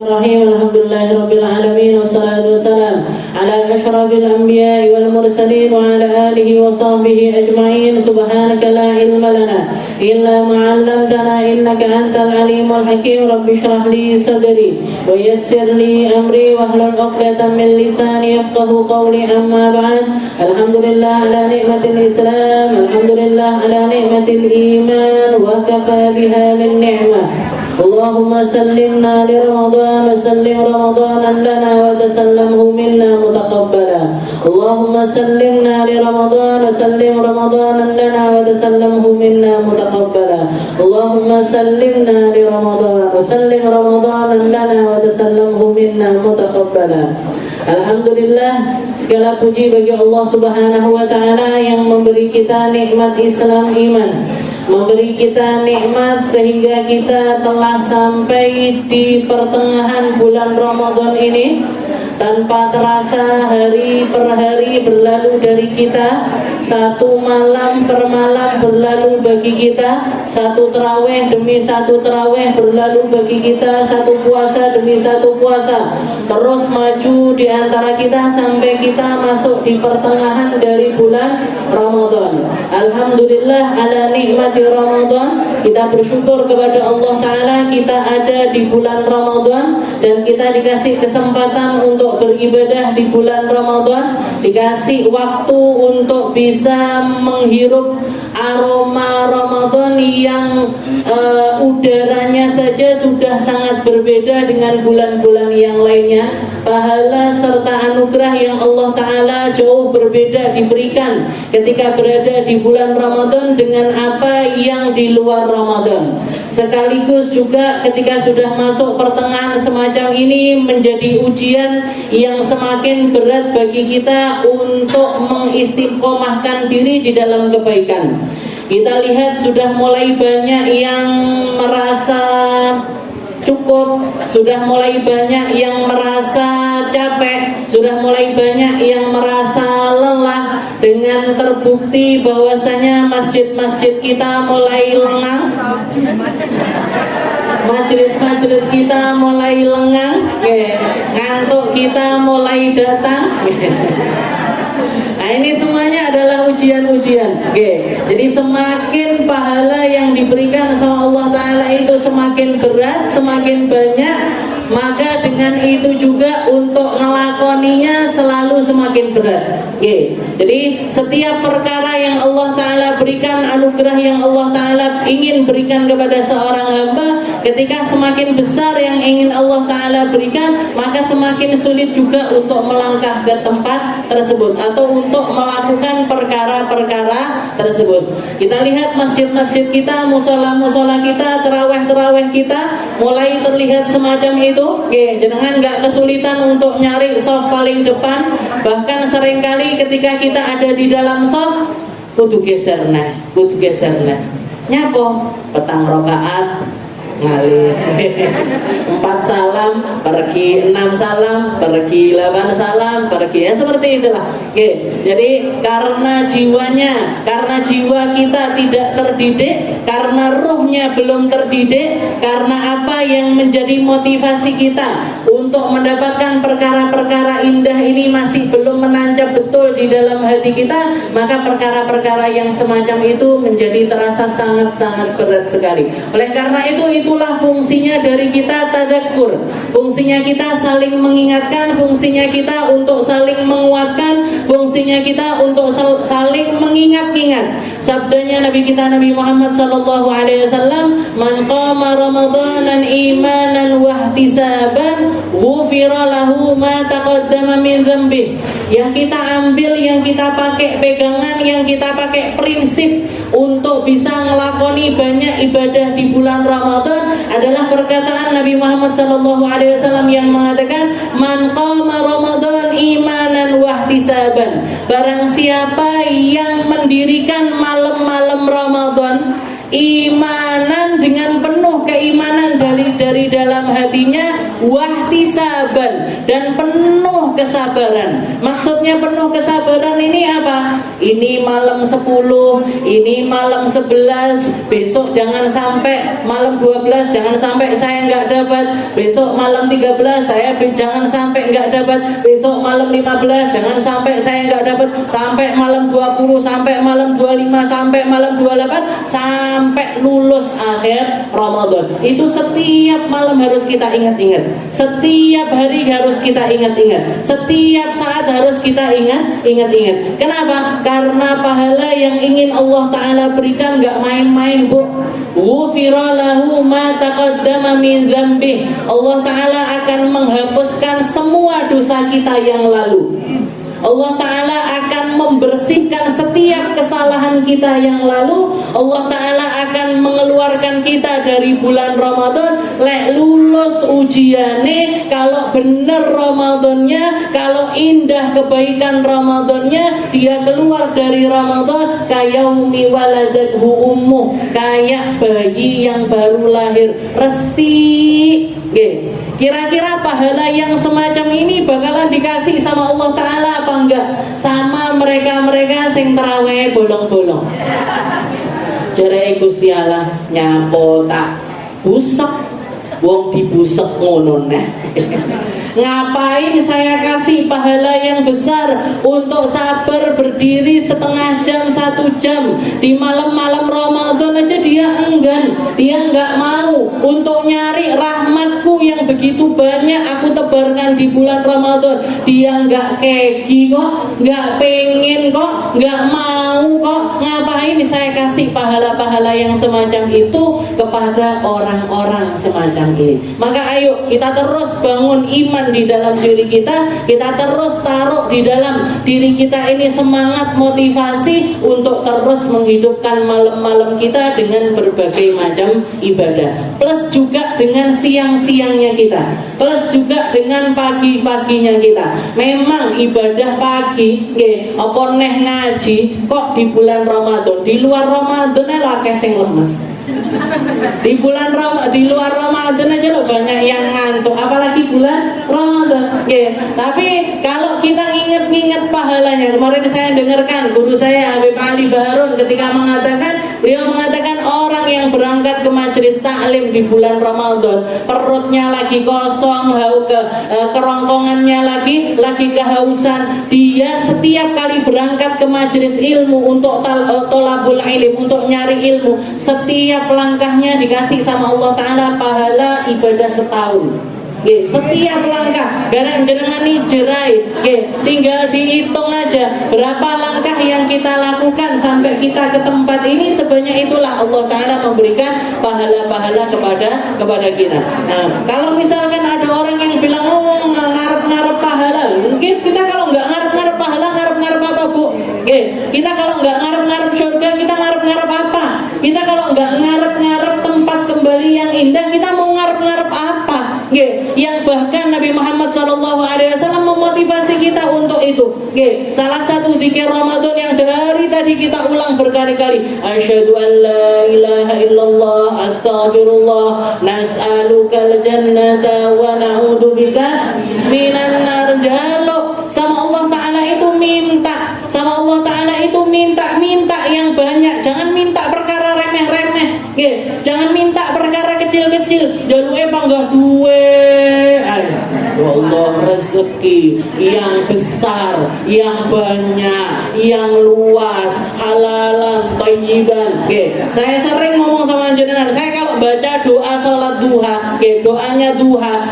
Bismillahirrahmanirrahim. Alhamdulillahirabbil alamin wassalatu wassalamu ala asyrafil anbiya'i wal mursalin wa ala alihi wa sahbihi ajma'in. Subhanaka la ilma lana illa ma 'allamtana innaka antal alimul hakim. Rabbi shrah li sadri wa yassir li amri wahlul 'uqdatam min lisani yafqahu qawli. Amma ba'd. Alhamdulillah ala ni'matil Islam, alhamdulillah ala ni'matil iman wa kafa biha min ni'mah. Allahumma sallimna li Ramadan wa sallim Ramadan lana wa tasallamhu minna mutaqabbala. Allahumma sallimna li Ramadan wa sallim Ramadan lana wa tasallamhu minna mutaqabbala. Allahumma sallimna li Ramadan wa sallim Ramadan lana wa tasallamhu minna mutaqabbala. Alhamdulillah, segala puji bagi Allah Subhanahu wa taala yang memberi kita nikmat Islam iman, memberi kita nikmat sehingga kita telah sampai di pertengahan bulan Ramadan ini. Tanpa terasa hari per hari berlalu dari kita, satu malam per malam berlalu bagi kita, satu tarawih demi satu tarawih berlalu bagi kita, satu puasa demi satu puasa terus maju di antara kita sampai kita masuk di pertengahan dari bulan Ramadan. Alhamdulillah ala nikmati Ramadan. Kita bersyukur kepada Allah Ta'ala kita ada di bulan Ramadan dan kita dikasih kesempatan untuk beribadah di bulan Ramadan, dikasih waktu untuk bisa menghirup aroma Ramadan yang udaranya saja sudah sangat berbeda dengan bulan-bulan yang lainnya. Pahala serta anugerah yang Allah Ta'ala jauh berbeda diberikan ketika berada di bulan Ramadan dengan apa yang di luar Ramadan. Sekaligus juga ketika sudah masuk pertengahan semacam ini menjadi ujian yang semakin berat bagi kita untuk mengistiqomahkan diri di dalam kebaikan. Kita lihat sudah mulai banyak yang merasa cukup, sudah mulai banyak yang merasa capek, sudah mulai banyak yang merasa lelah, dengan terbukti bahwasanya masjid-masjid kita mulai lengang, majelis-majelis kita mulai lengang, ngantuk kita mulai datang. Nah, ini semuanya adalah ujian-ujian. Jadi semakin pahala yang diberikan sama Allah Ta'ala itu semakin berat, semakin banyak, maka dengan itu juga untuk ngelakoninya selalu semakin berat. Jadi setiap perkara yang Allah Ta'ala berikan, anugerah yang Allah Ta'ala ingin berikan kepada seorang hamba, ketika semakin besar yang ingin Allah Ta'ala berikan, maka semakin sulit juga untuk melangkah ke tempat tersebut atau untuk melakukan perkara-perkara tersebut. Kita lihat masjid-masjid kita, musola-musola kita, terawih-terawih kita mulai terlihat semacam itu. Jangan nggak kesulitan untuk nyari shaf paling depan. Bahkan seringkali ketika kita ada di dalam shaf, kudu geser nah. Nyapo petang rokaat ngalih 4 salam pergi, 6 salam pergi, 8 salam pergi, ya seperti itulah. Jadi karena jiwa kita tidak terdidik, karena ruhnya belum terdidik, karena apa yang menjadi motivasi kita untuk mendapatkan perkara-perkara indah ini masih belum menancap betul di dalam hati kita, maka perkara-perkara yang semacam itu menjadi terasa sangat-sangat berat sekali. Oleh karena itulah fungsinya dari kita tadzakur, fungsinya kita saling mengingatkan, fungsinya kita untuk saling menguatkan, fungsinya kita untuk saling mengingat-ingat. Sabdanya Nabi kita Nabi Muhammad SAW, man qama ramadanan imanan wahtisaban ghufira lahu ma taqaddama min dzambih. Yang kita ambil, yang kita pakai pegangan, yang kita pakai prinsip untuk bisa ngelakoni banyak ibadah di bulan Ramadan adalah perkataan Nabi Muhammad SAW yang mengatakan, man qama Ramadan imanan wahtisaban. Barang siapa yang mendirikan malam-malam Ramadan imanan, dengan penuh keimanan dari dalam dalam hatinya wahtisaban, dan penuh kesabaran. Maksudnya penuh kesabaran ini apa? Ini malam 10, ini malam 11, besok jangan sampai malam 12 jangan sampai saya nggak dapat, besok malam 13 saya jangan sampai nggak dapat, besok malam 15 jangan sampai saya nggak dapat, sampai malam 20, sampai malam 25, sampai malam 28, sampai lulus akhir Ramadan. Itu setiap malam harus kita ingat-ingat, setiap hari harus kita ingat-ingat, setiap saat harus kita ingat-ingat. Kenapa? Karena pahala yang ingin Allah Ta'ala berikan gak main-main, Bu. Ghufira lahu ma taqaddama min dzambih. Allah Ta'ala akan menghapuskan semua dosa kita yang lalu. Allah Ta'ala akan membersihkan setiap kesalahan kita yang lalu. Allah Ta'ala akan mengeluarkan kita dari bulan Ramadan. Lek lulus ujiane, kalau bener Ramadannya, kalau indah kebaikan Ramadannya, dia keluar dari Ramadan kayaumi waladathu ummuh, kayak bayi yang baru lahir, resik. Kira-kira pahala yang semacam ini bakalan dikasih sama Allah Ta'ala apa enggak? Sama mereka-mereka sing terawih bolong-bolong. Jare Gusti Allah nyapo tak busek, wong dibusek ngono neh. Ngapain saya kasih pahala yang besar untuk sabar berdiri setengah jam, 1 jam di malam-malam Ramadan aja dia enggan, dia enggak mau untuk nyari rahmatku yang begitu banyak aku tebarkan di bulan Ramadan. Dia enggak kegi kok, enggak pengen kok, enggak mau kok. Ngapain saya kasih pahala-pahala yang semacam itu kepada orang-orang semacam ini? Maka ayo kita terus bangun iman di dalam diri kita terus taruh di dalam diri kita ini semangat motivasi untuk terus menghidupkan malam-malam kita dengan berbagai macam ibadah, plus juga dengan siang-siangnya kita, plus juga dengan pagi-paginya kita. Memang ibadah pagi apa neh ngaji kok di bulan Ramadan, di luar Ramadan akeh sing lemes. Di luar Ramadan aja loh banyak yang ngantuk, apalagi bulan Ramadan. Tapi kalau kita ingat-ingat pahalanya, kemarin saya dengarkan guru saya Habib Ali Baharun ketika beliau mengatakan orang yang berangkat ke majelis taklim di bulan Ramadan, perutnya lagi kosong, kerongkongannya lagi kehausan, dia setiap kali berangkat ke majelis ilmu untuk tolabul ilim, untuk nyari ilmu, setiap langkahnya dikasih sama Allah Ta'ala pahala ibadah setahun. Setiap langkah garang jenengan jerai, tinggal dihitung aja berapa langkah yang kita lakukan sampai kita ke tempat ini, sebanyak itulah Allah Ta'ala memberikan pahala-pahala kepada kita. Nah, kalau misalkan ada orang yang bilang ngarep-ngarep pahala, mungkin kita kalau nggak ngarep-ngarep pahala, ngarep-ngarep apa, Bu? Kita kalau nggak ngarep-ngarep surga, kita ngarep-ngarep apa? Kita kalau nggak ngarep-ngarep tempat kembali yang indah, kita mau ngarep-ngarep apa? Yang bahkan Nabi Muhammad SAW memotivasi kita untuk itu. Salah satu zikir Ramadan yang dari tadi kita ulang berkali-kali, asyhadu an la ilaha illallah astaghfirullah nas'alukal jannata wa na'udzubika minan nar. Jaluk sama Allah Ta'ala itu minta, sama Allah Ta'ala itu minta yang banyak. Jangan minta perkara remeh-remeh, jangan minta perkara kecil-kecil. Jaluke panggah duwe, ya Allah, rezeki yang besar, yang banyak, yang luas, halalan, thayyiban. Saya sering ngomong sama jenengan, saya kalau baca doa sholat duha,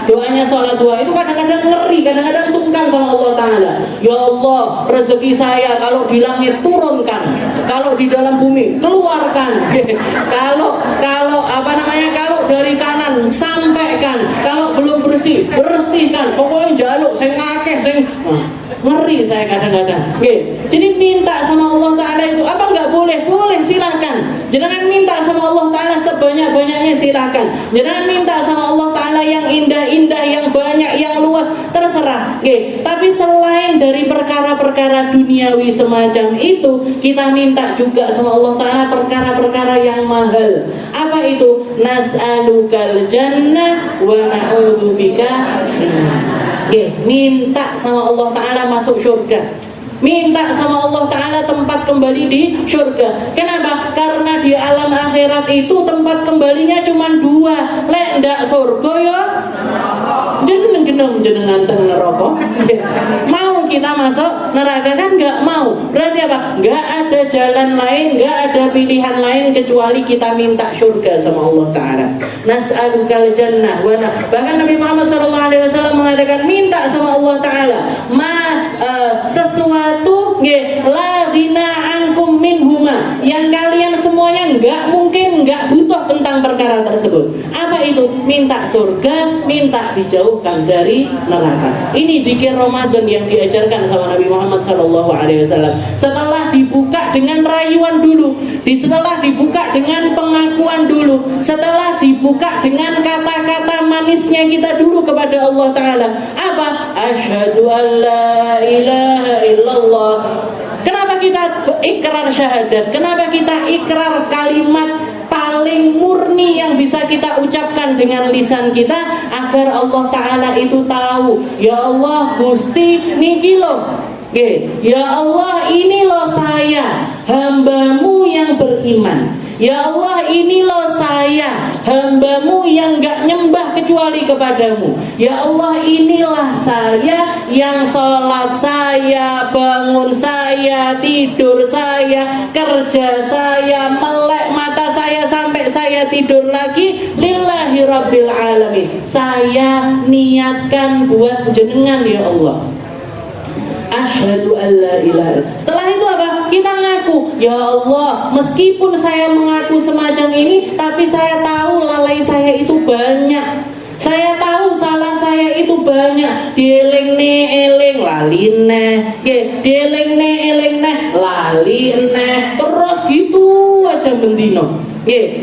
doanya sholat duha itu kadang-kadang ngeri, kadang-kadang sungkan sama Allah Ta'ala. Ya Allah, rezeki saya kalau di langit turunkan, kalau di dalam bumi keluarkan, kalau dari kanan sampaikan, kalau belum bersihkan, pokoknya jaluk saya ngakeh, ngeri saya kadang-kadang. Jadi minta sama Allah Ta'ala itu apa nggak boleh? Boleh, silahkan. Jangan minta sama Allah Ta'ala sebanyak-banyaknya, silahkan. Jangan minta sama Allah Ta'ala yang indah-indah, yang banyak, yang luas, terserah. pasrah. Tapi selain dari perkara-perkara duniawi semacam itu, kita minta juga sama Allah Ta'ala perkara-perkara yang mahal. Apa itu? Nas'alukal jannah wa na'udzubika. Minta sama Allah Ta'ala masuk surga, minta sama Allah Ta'ala tempat kembali di surga. Kenapa? Karena di alam akhirat itu tempat kembalinya cuma dua. Lek ndak surga ya jenengan teng neraka. Mau kita masuk neraka kan nggak mau. Berarti apa? Nggak ada jalan lain, nggak ada pilihan lain kecuali kita minta surga sama Allah Ta'ala. Nas'alukal jannah. Bahkan Nabi Muhammad SAW mengatakan minta sama Allah Ta'ala sesuatu la ghina ankum minhuma, yang kalian semuanya nggak butuh tentang perkara tersebut. Apa itu? Minta surga, minta dijauhkan dari neraka. Ini zikir Ramadan yang diajarkan sama Nabi Muhammad SAW. Setelah dibuka dengan rayuan dulu, setelah dibuka dengan pengakuan dulu, setelah dibuka dengan kata-kata manisnya kita dulu kepada Allah Ta'ala. Apa? Asyhadu an la ilaha illallah. Kenapa kita ikrar syahadat? Kenapa kita ikrar kalimat paling murni yang bisa kita ucapkan dengan lisan kita? Agar Allah Ta'ala itu tahu, ya Allah Gusti niki loh, ya Allah ini loh saya, hambamu yang beriman. Ya Allah ini loh saya, hambamu yang gak nyembah kecuali kepadamu. Ya Allah inilah saya yang sholat saya, bangun saya, tidur saya, kerja saya, melek mata saya sampai saya tidur lagi lillahi rabbil alamin. Saya niatkan buat jenengan ya Allah. Asyhadu an la ilaha. Setelah itu apa? Kita ngaku, ya Allah, meskipun saya mengaku semacam ini, tapi saya tahu lalai saya itu banyak. Saya tahu salah saya itu banyak. Dieling ne eling lali neh, dieling ne eling neh lali neh. Terus gitu aja mendino.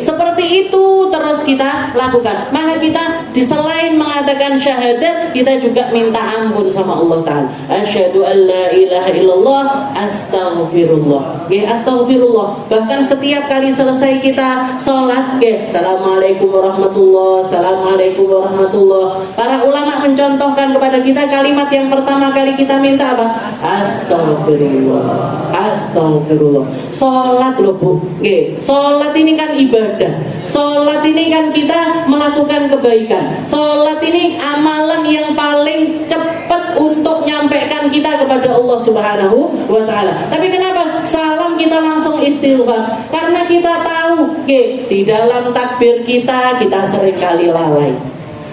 Seperti itu terus kita lakukan. Maka kita di selain mengatakan syahadat, kita juga minta ampun sama Allah Ta'ala. Asyhadu an la ilaha illallah, astaghfirullah. Astaghfirullah. Bahkan setiap kali selesai kita sholat, assalamualaikum warahmatullah, assalamualaikum warahmatullah. Para ulama mencontohkan kepada kita kalimat yang pertama kali kita minta apa? Astaghfirullah. Astaghfirullah. Sholat loh Bu. Sholat ini kan ibadah. Sholat ini kan kita melakukan kebaikan. Sholat ini amalan yang paling cepat untuk nyampaikan kita kepada Allah Subhanahu wa Ta'ala. Tapi kenapa salam kita langsung istighfar? Karena kita tahu di dalam takbir kita sering kali lalai.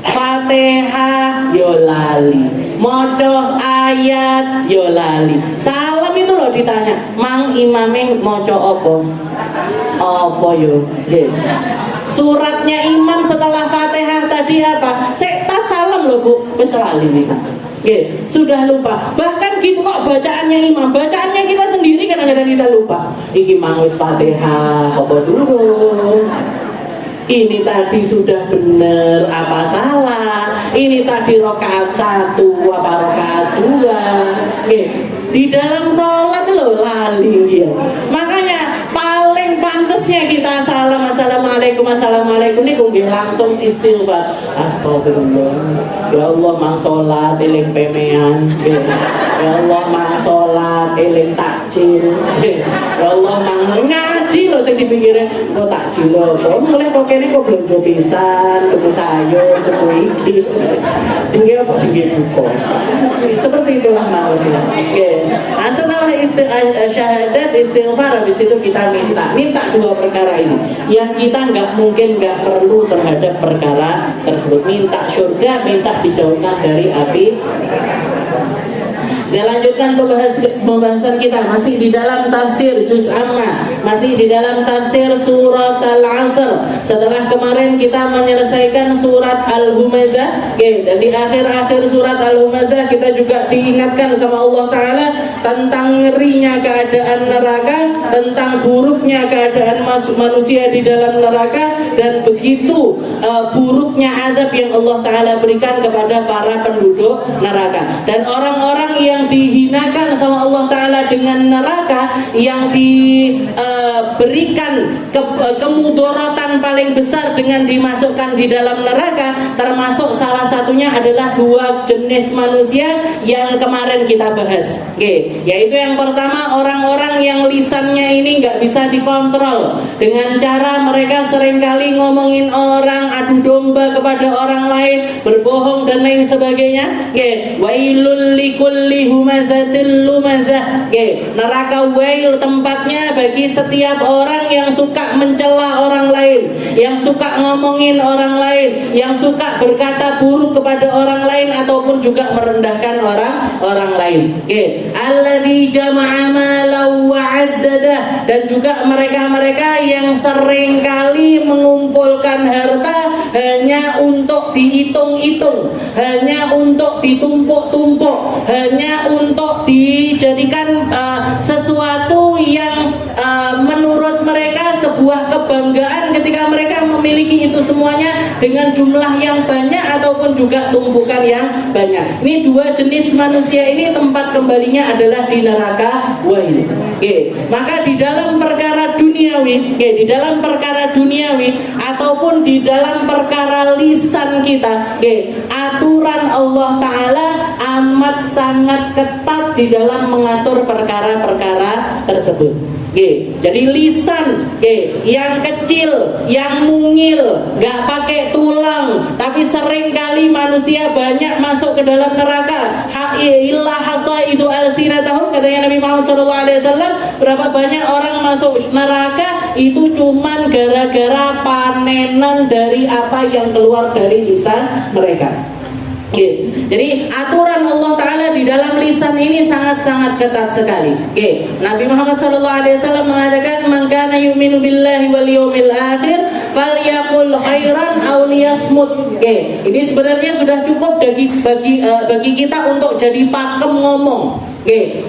Fatihah yo lali, maca ayat yo lali. Salam itu loh ditanya, mang imame maca apa? Apa yo? Suratnya imam setelah Fatihah tadi apa? Tas salam loh Bu, wis lali bisa. Sudah lupa. Bahkan gitu kok bacaannya imam, bacaannya kita sendiri kadang-kadang kita lupa. Iki mang wis Fatihah apa dulu? Ini tadi sudah benar apa salah? Ini tadi rakaat 1 apa rakaat 2? Di dalam sholat loh lali dia. Makanya paling pantasnya kita salam assalamualaikum ini nggih langsung istighfar. Astagfirullah. Ya Allah mang sholat eling pemean. Ya Allah mang sholat eling takjil. Ya Allah mang ngaji loh sing dipikirin kok takjil loh. Kok mulai kok kene kok belanja pisan, tuku sayur, tuku iki. Tinggi apa tinggi buko. Seperti itulah manusia. Nah, setelah syahadat istighfar, habis itu kita minta dua perkara ini yang kita nggak perlu terhadap perkara tersebut. Minta surga, minta dijauhkan dari api Kita lanjutkan pembahasan kita masih di dalam tafsir Juz Amma, masih di dalam tafsir surat Al-Asr. Setelah kemarin kita menyelesaikan surat Al-Humazah, dan di akhir-akhir surat Al-Humazah kita juga diingatkan sama Allah Ta'ala tentang ngerinya keadaan neraka, tentang buruknya keadaan manusia di dalam neraka, dan begitu buruknya azab yang Allah Ta'ala berikan kepada para penduduk neraka. Dan orang-orang yang dihinakan sama Allah Ta'ala dengan neraka, yang diberikan kemudorotan paling besar dengan dimasukkan di dalam neraka, termasuk salah satunya adalah dua jenis manusia yang kemarin kita bahas. Yaitu yang pertama, orang-orang yang lisannya ini nggak bisa dikontrol dengan cara mereka seringkali ngomongin orang, adu domba kepada orang lain, berbohong dan lain sebagainya. Wailul likulli humazatil lumazah. Neraka wail tempatnya bagi setiap orang yang suka mencela orang lain, yang suka ngomongin orang lain, yang suka berkata buruk kepada orang lain ataupun juga merendahkan orang lain. Alladzi jama'a malan wa 'addadah, dan juga mereka-mereka yang seringkali mengumpulkan harta hanya untuk dihitung-hitung, hanya untuk ditumpuk-tumpuk, hanya untuk dijadikan sesuatu yang menurut mereka sebuah kebanggaan ketika mereka memiliki itu semuanya dengan jumlah yang banyak ataupun juga tumpukan yang banyak. Ini dua jenis manusia ini tempat kembalinya adalah di neraka wail. Maka di dalam perkara duniawi, di dalam perkara duniawi ataupun di dalam perkara lisan kita, aturan Allah Ta'ala amat sangat ketat di dalam mengatur perkara-perkara tersebut. Jadi lisan yang kecil, yang mungil, gak pakai tulang, tapi seringkali manusia banyak masuk ke dalam neraka. Illa hasaidu alsinatahum, katanya Nabi Muhammad SAW. Berapa banyak orang masuk neraka itu cuman gara-gara panenan dari apa yang keluar dari lisan mereka. Jadi aturan Allah Ta'ala di dalam lisan ini sangat-sangat ketat sekali. Nabi Muhammad SAW mengatakan, man kana yu'minu billahi wal yawmil akhir falyaqul khairan aw liyasmut. Ini sebenarnya sudah cukup bagi kita untuk jadi pakem ngomong.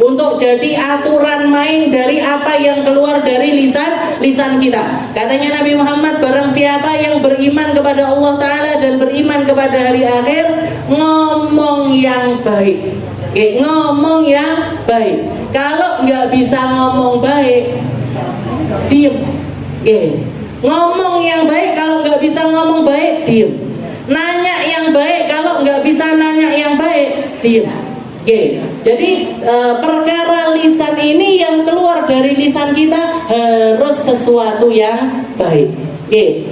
Untuk jadi aturan main dari apa yang keluar dari lisan kita. Katanya Nabi Muhammad, barang siapa yang beriman kepada Allah Ta'ala dan beriman kepada hari akhir, ngomong yang baik. Ngomong yang baik. Kalau nggak bisa ngomong baik, diem. Ngomong yang baik, kalau nggak bisa ngomong baik, diem. Nanya yang baik, kalau nggak bisa nanya yang baik, diem. Jadi perkara lisan ini yang keluar dari lisan kita harus sesuatu yang baik.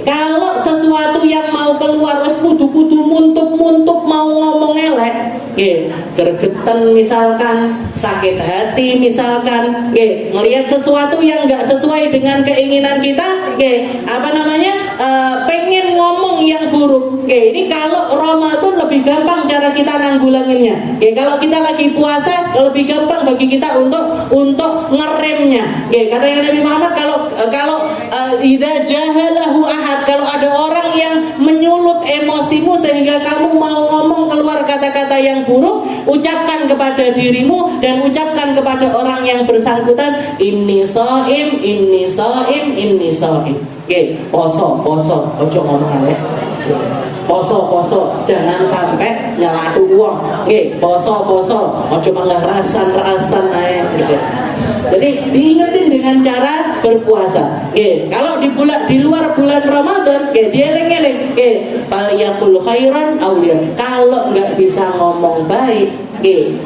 Kalau sesuatu yang mau keluar wes kudu-kudu muntup-muntup mau ngomong elek, gergetan misalkan, sakit hati misalkan, ngelihat sesuatu yang nggak sesuai dengan keinginan kita, pengen ngomong yang buruk. Ini kalau Ramadan lebih gampang cara kita nanggulanginnya. Kalau kita lagi puasa lebih gampang bagi kita untuk ngeremnya. Kata yang Nabi Muhammad, kalau idza jahalahu ahad, kalau ada orang yang menyulut emosimu sehingga kamu mau ngomong keluar kata-kata yang buruk, ucapkan kepada dirimu dan ucapkan kepada orang yang bersangkutan, inni shaim, inni shaim, inni shaim. Poso, ojo ngomong aneh. Poso, jangan sampai nyelatu uang. Poso, ojo rasan ae gitu. Jadi diingetin dengan cara berpuasa. Kalau di luar bulan Ramadan, dieling-eling. Falyaqul khairan aw liyasmut. Kalau nggak bisa ngomong baik,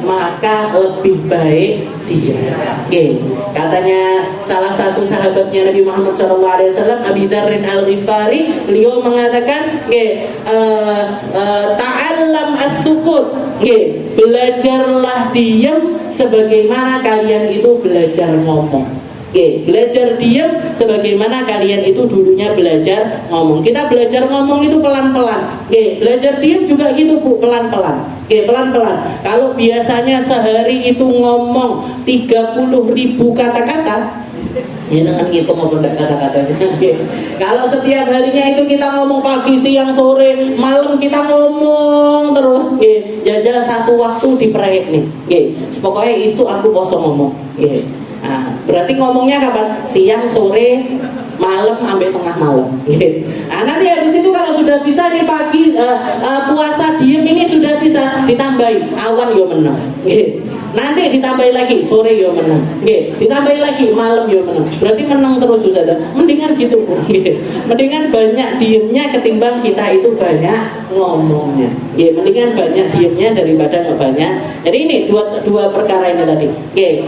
maka lebih baik diam. Katanya salah satu sahabatnya Nabi Muhammad SAW, Abi Dzarrin Al-Ghifari, beliau mengatakan, ta'allam as-sukut. Belajarlah diam sebagaimana kalian itu belajar ngomong. Belajar diam sebagaimana kalian itu dulunya belajar ngomong. Kita belajar ngomong itu pelan-pelan. Belajar diam juga gitu Bu, pelan-pelan. Pelan-pelan. Kalau biasanya sehari itu ngomong 30.000 kata-kata, ya dengan ngitung apa enggak kata-katanya. Kalau setiap harinya itu kita ngomong pagi, siang, sore, malam kita ngomong terus, jajal satu waktu diperayat nih. Pokoknya isu aku poso ngomong. Nah, berarti ngomongnya kapan? Siang, sore, malam, sampai tengah malam. Nah, nanti habis itu kalau sudah bisa nih pagi puasa diem ini sudah bisa ditambahi awan yo menang. Nanti ditambahi lagi sore yo menang. Ditambahi lagi malam yo menang. Berarti menang terus Ustaz. Mendingan gitu Bu. Mendingan banyak diemnya ketimbang kita itu banyak ngomongnya. Mendingan banyak diemnya daripada nggak banyak. Jadi ini dua perkara ini tadi.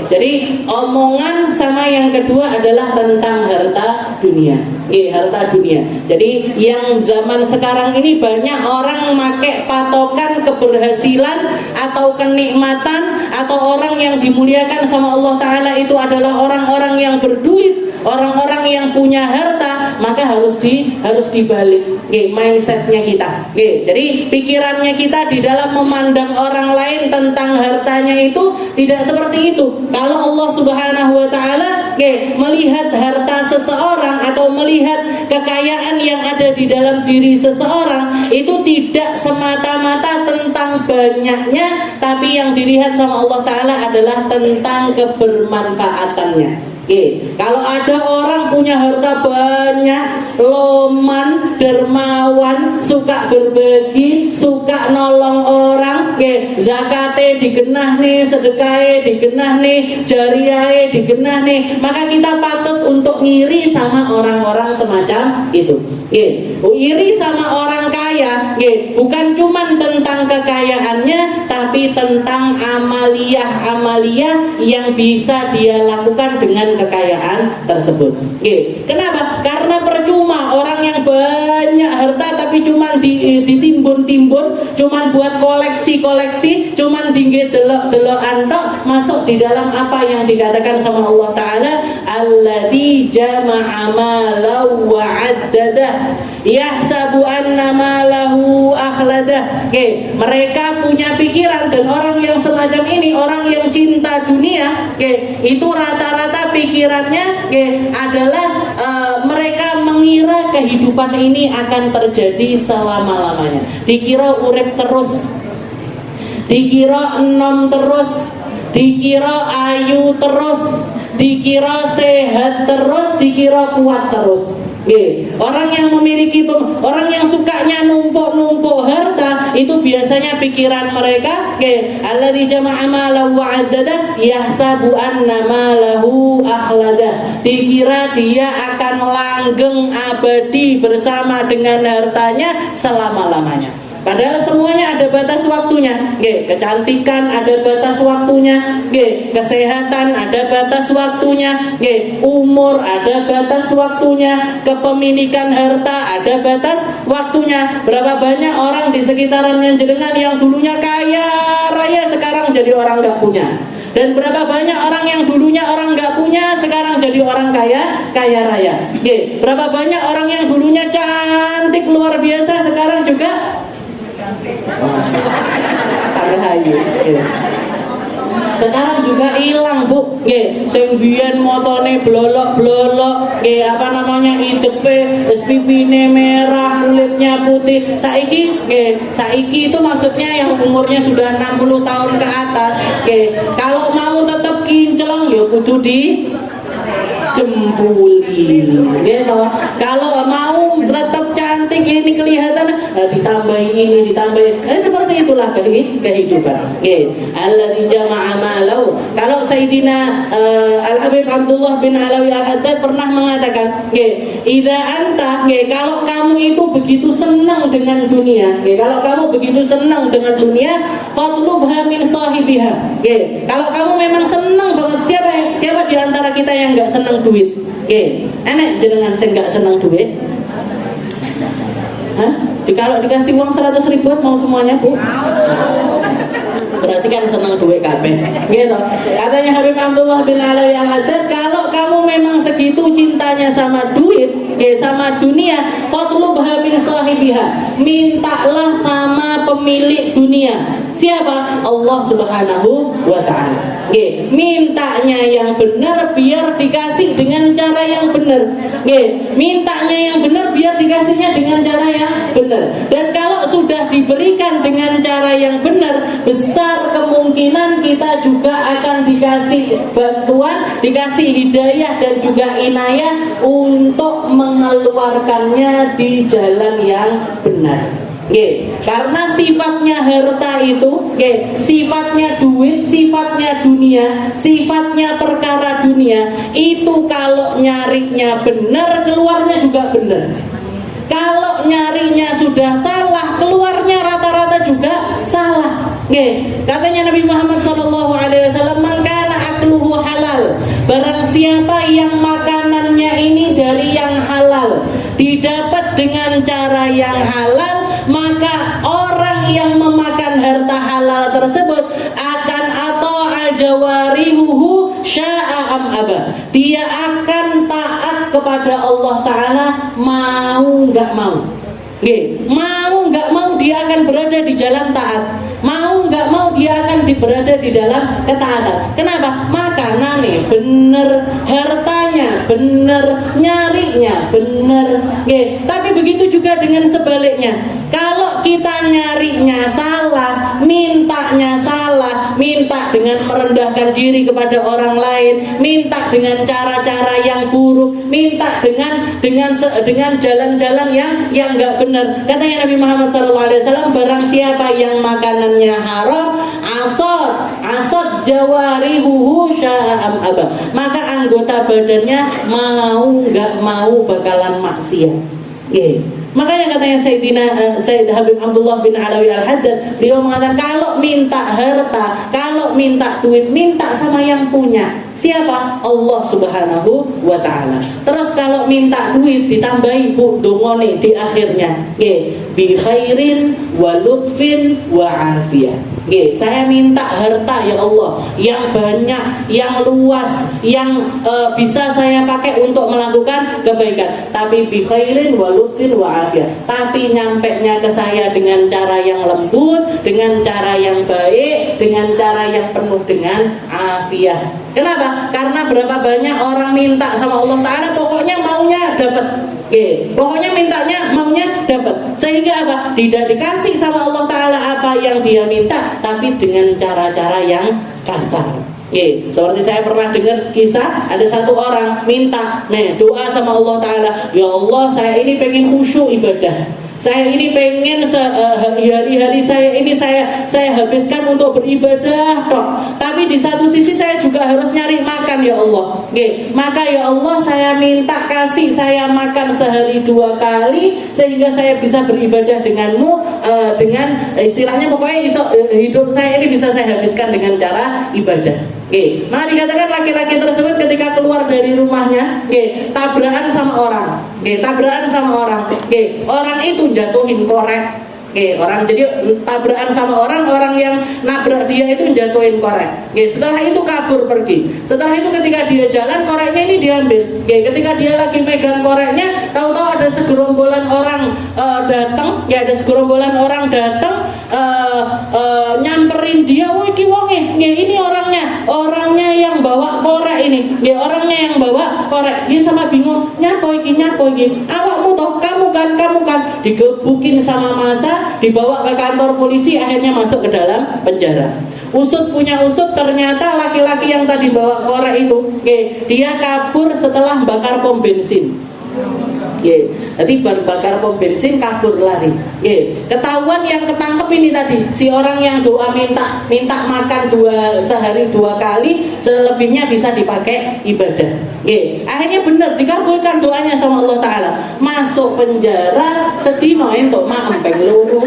Jadi omongan sama yang kedua adalah tentang harta dunia. Harta dunia. Jadi yang zaman sekarang ini banyak orang make patokan keberhasilan atau kenikmatan atau orang yang dimuliakan sama Allah Ta'ala itu adalah orang-orang yang berduit, orang-orang yang punya harta, maka harus dibalik mindsetnya kita. Jadi pikirannya kita di dalam memandang orang lain tentang hartanya itu tidak seperti itu. Kalau Allah Subhanahu Wa Ta'ala melihat harta seseorang atau melihat kekayaan yang ada di dalam diri seseorang itu tidak semata-mata tentang banyaknya, tapi yang dilihat sama Allah Ta'ala adalah tentang kebermanfaatannya. Kalau ada orang punya harta banyak, loman, dermawan, suka berbagi, suka nolong orang, zakate digenah nih, sedekahe digenah nih, jariyahe digenah nih, maka kita patut untuk ngiri sama orang-orang semacam itu. Iri sama orang kaya, bukan cuma tentang kekayaannya, tapi tentang amaliyah yang bisa dia lakukan dengan kekayaan tersebut. Kenapa? Karena percuma orang yang banyak harta tapi cuma ditimbun-timbun, cuma buat koleksi-koleksi, cuma tinggi delok-delok antok, masuk di dalam apa yang dikatakan sama Allah Ta'ala, alladzi jama'a malahu wa 'addadah yahsabu anna malahu akhladah. Mereka punya pikiran, dan orang yang semacam ini, orang yang cinta dunia, itu rata-rata pikirannya adalah mereka mengira kehidupan ini akan terjadi selama-lamanya. Dikira urip terus, dikira enom terus, dikira ayu terus, dikira sehat terus, dikira kuat terus. Orang yang memiliki, orang yang sukanya numpuk-numpuk harta, itu biasanya pikiran mereka alladzi jama'a malahu wa 'addada yahsabu anna malahu akhlada. Dikira dia akan langgeng abadi bersama dengan hartanya selama-lamanya. Padahal semuanya ada batas waktunya. Kecantikan ada batas waktunya, kesehatan ada batas waktunya, umur ada batas waktunya, kepemilikan harta ada batas waktunya. Berapa banyak orang di sekitarannya jenengan yang dulunya kaya raya sekarang jadi orang nggak punya. Dan berapa banyak orang yang dulunya orang nggak punya sekarang jadi orang kaya raya. Berapa banyak orang yang dulunya cantik luar biasa sekarang juga sekarang juga hilang Bu. Sing biyen motone blolok-blolok, apa namanya, idepe pipine merah, kulitnya putih. Saiki itu maksudnya yang umurnya sudah 60 tahun ke atas. Kalau mau tetap kinclong ya kudu di jempuli, gitu. Kalau mau tetap cantik ini kelihatan, ditambahi ini, ditambahi. Seperti itulah kehidupan. Alladzi jama'a malahu. Kalau Sayyidina Al-Habib Abdullah bin Alawi Al-Haddad pernah mengatakan, idza anta, kalau kamu itu begitu senang dengan dunia, kalau kamu begitu senang dengan dunia, fatlubha min sahibiha. Kalau kamu memang senang banget, siapa di antara kita yang enggak senang duit? Enak jenengan sing enggak senang duit? Kalau dikasih uang 100 ribuan mau semuanya Bu? berarti kan senang duit kabeh gitu. Katanya Habib Abdullah bin Alawi Al-Haddad, kalau kamu memang segitu cintanya sama duit, sama dunia, fatlubha min sahibiha, mintalah sama pemilik dunia. Siapa? Allah Subhanahu wa ta'ala. Mintanya yang benar biar dikasih dengan cara yang benar. Mintanya yang benar biar dikasihnya dengan cara yang benar. Dan kalau sudah diberikan dengan cara yang benar, besar kemungkinan kita juga akan dikasih bantuan, dikasih hidayah dan juga inayah untuk mengeluarkannya di jalan yang benar. Karena sifatnya harta itu, sifatnya duit, sifatnya dunia, sifatnya perkara dunia, itu kalau nyarinya benar, keluarnya juga benar. Kalau nyarinya sudah salah, keluarnya rata-rata juga salah. Katanya Nabi Muhammad SAW, "Man kana akluhu halal." Barang siapa yang makanannya ini dari yang halal, didapat dengan cara yang halal, maka orang yang memakan harta halal tersebut akan ata'a jawarihuhu sya'a am aba. Dia akan taat kepada Allah Ta'ala mau nggak mau. Mau nggak mau dia akan berada di jalan taat. Mau nggak mau dia akan berada di dalam ketaatan. Kenapa? Makanannya bener, hartanya bener, nyarinya bener. Tapi begitu juga dengan sebaliknya. Kalau kita nyarinya salah, mintanya salah, minta dengan merendahkan diri kepada orang lain, minta dengan cara-cara yang buruk, minta dengan jalan-jalan yang nggak benar. Katanya Nabi Muhammad SAW, barang siapa yang makanannya haram, asad jawarihuhu sya'am aba, maka anggota badannya mau nggak mau bakalan maksiat. Makanya katanya Sayyid Habib Abdullah bin Alawi Al-Haddad, beliau mengatakan, kalau minta harta, kalau minta duit, minta sama yang punya. Siapa? Allah Subhanahu wa ta'ala. Terus kalau minta duit ditambahi bu dongone di akhirnya, bi khairin wa lutfin wa afiyah. Saya minta harta ya Allah yang banyak, yang luas, yang bisa saya pakai untuk melakukan kebaikan, tapi bi khairin wa lutfin wa afiyah. Tapi nyampeknya ke saya dengan cara yang lembut, dengan cara yang baik, dengan cara yang penuh dengan afiyah. Kenapa? Karena berapa banyak orang minta sama Allah Ta'ala, pokoknya maunya dapat. Pokoknya mintanya maunya dapat. Sehingga apa? Tidak dikasih sama Allah Ta'ala apa yang dia minta, tapi dengan cara-cara yang kasar. Seperti saya pernah dengar kisah, ada satu orang minta doa sama Allah Ta'ala, ya Allah, saya ini pengen khusyuk ibadah, saya ini pengen hari-hari saya ini saya habiskan untuk beribadah toh. Tapi di satu sisi saya juga harus nyari makan ya Allah. Maka ya Allah, saya minta kasih saya makan sehari 2 kali sehingga saya bisa beribadah denganmu, dengan istilahnya pokoknya hidup saya ini bisa saya habiskan dengan cara ibadah. Maka dikatakan laki-laki tersebut ketika keluar dari rumahnya, tabrakan sama orang. Orang itu jatuhin korek. Orang jadi tabrakan sama orang yang nabrak dia itu jatuhin korek. Setelah itu kabur pergi. Setelah itu ketika dia jalan, koreknya ini diambil. Ketika dia lagi megang koreknya, tahu-tahu ada segerombolan orang datang. Ada segerombolan orang datang nyamperin dia. Woi ki wonge, ini orangnya yang bawa korek ini. Orangnya yang bawa korek. Dia sama bingung, nyapo iki. Awakmu toh, kamu kan digebukin sama massa, dibawa ke kantor polisi, akhirnya masuk ke dalam penjara. Usut ternyata laki-laki yang tadi bawa korek itu, dia kabur setelah bakar pom bensin. Jadi bakar pom bensin, kabur lari. Ketahuan yang ketangkep ini tadi, si orang yang doa minta makan sehari 2 kali, selebihnya bisa dipakai ibadah. Akhirnya benar dikabulkan doanya sama Allah Ta'ala. Masuk penjara sedino entuk maempeng luru.